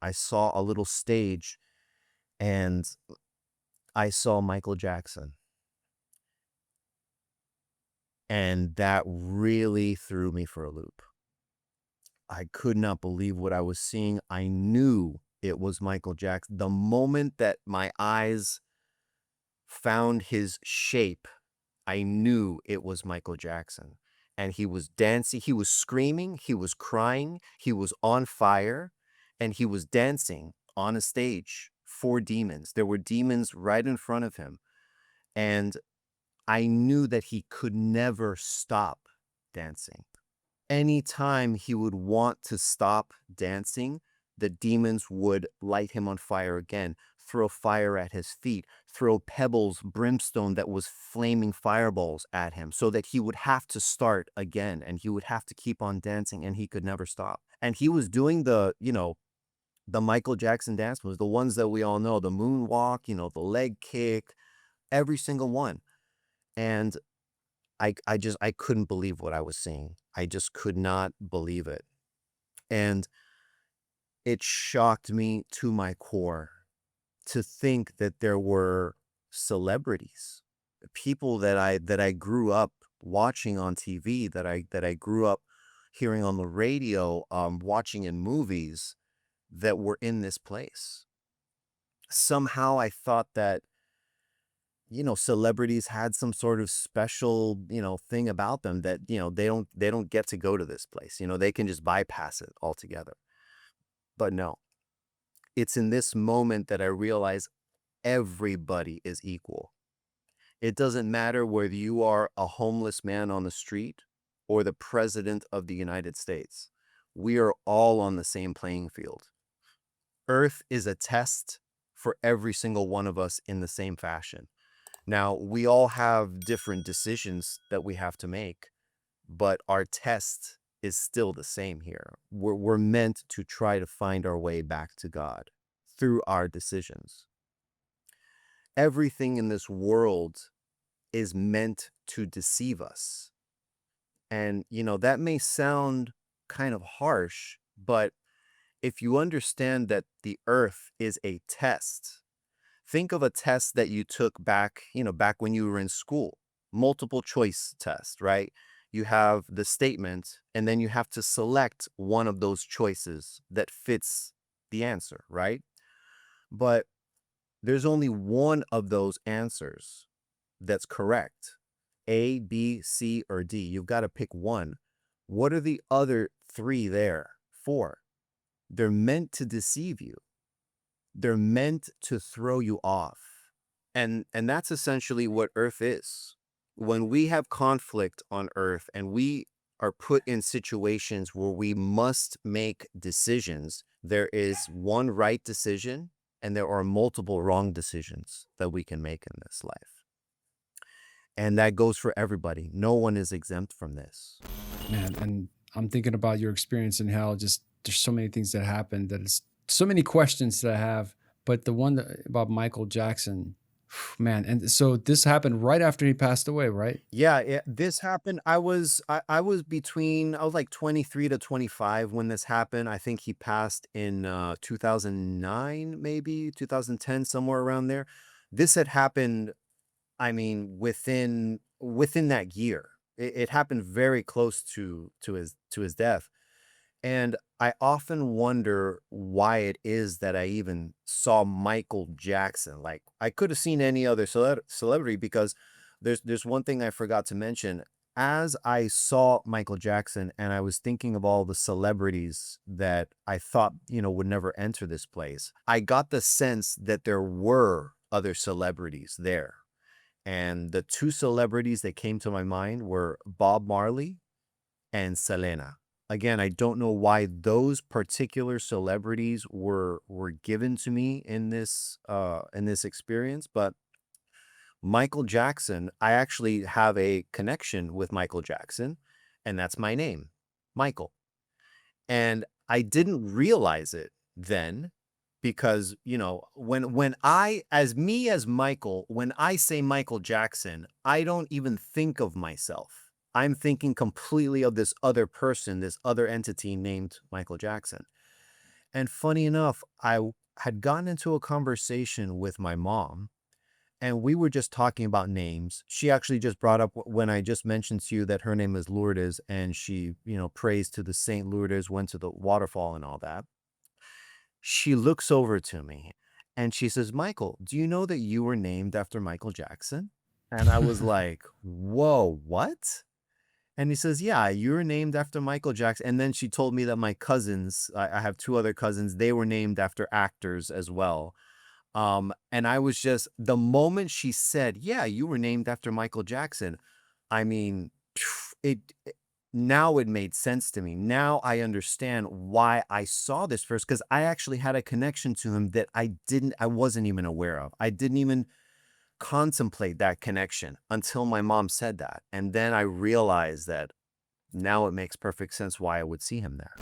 I saw a little stage and I saw Michael Jackson. And that really threw me for a loop. I could not believe what I was seeing. I knew it was Michael Jackson. The moment that my eyes found his shape, I knew it was Michael Jackson. And he was dancing, he was screaming, he was crying, he was on fire, and he was dancing on a stage for demons. There were demons right in front of him. And I knew that he could never stop dancing. Anytime he would want to stop dancing, the demons would light him on fire again, throw fire at his feet, throw pebbles, brimstone that was flaming fireballs at him so that he would have to start again and he would have to keep on dancing and he could never stop. And he was doing the Michael Jackson dance moves, the ones that we all know, the moonwalk, the leg kick, every single one. And I couldn't believe what I was seeing. I just could not believe it. And it shocked me to my core to think that there were celebrities, people that I grew up watching on TV, that I grew up hearing on the radio, watching in movies that were in this place. Somehow I thought that celebrities had some sort of special, thing about them that, they don't get to go to this place. They can just bypass it altogether. But no, it's in this moment that I realize everybody is equal. It doesn't matter whether you are a homeless man on the street or the president of the United States. We are all on the same playing field. Earth is a test for every single one of us in the same fashion. Now, we all have different decisions that we have to make, but our test is still the same here. We're meant to try to find our way back to God through our decisions. Everything in this world is meant to deceive us. And, that may sound kind of harsh, but if you understand that the earth is a test, think of a test that you took back when you were in school, multiple choice test, right? You have the statement, and then you have to select one of those choices that fits the answer, right? But there's only one of those answers that's correct. A, B, C, or D. You've got to pick one. What are the other three there for? They're meant to deceive you. They're meant to throw you off. And that's essentially what Earth is. When we have conflict on Earth and we are put in situations where we must make decisions, there is one right decision and there are multiple wrong decisions that we can make in this life. And that goes for everybody. No one is exempt from this. Man, and I'm thinking about your experience and how just there's so many things that happen that it's so many questions that I have. But the one about Michael Jackson, man, and so this happened right after he passed away, right? Yeah, this happened. I was like 23 to 25 when this happened. I think he passed in 2009, maybe 2010, somewhere around there. This had happened, I mean, within that year. It happened very close to his death. And I often wonder why it is that I even saw Michael Jackson. Like, I could have seen any other celebrity because there's one thing I forgot to mention. As I saw Michael Jackson and I was thinking of all the celebrities that I thought, would never enter this place, I got the sense that there were other celebrities there. And the two celebrities that came to my mind were Bob Marley and Selena. Again, I don't know why those particular celebrities were given to me in this experience, but Michael Jackson, I actually have a connection with Michael Jackson, and that's my name, Michael. And I didn't realize it then because, when I as me as Michael, when I say Michael Jackson, I don't even think of myself. I'm thinking completely of this other person, this other entity named Michael Jackson. And funny enough, had gotten into a conversation with my mom, and we were just talking about names. She actually just brought up when I just mentioned to you that her name is Lourdes, and she, prays to the Saint Lourdes, went to the waterfall and all that. She looks over to me and she says, "Michael, do you know that you were named after Michael Jackson?" And I was like, "Whoa, what?" And he says, "Yeah, you were named after Michael Jackson." And then she told me that my cousins, I have two other cousins, they were named after actors as well. And I was just, the moment she said, "Yeah, you were named after Michael Jackson," I mean, now it made sense to me. Now I understand why I saw this first, because I actually had a connection to him that I wasn't even aware of. I didn't even contemplate that connection until my mom said that. And then I realized that now it makes perfect sense why I would see him there.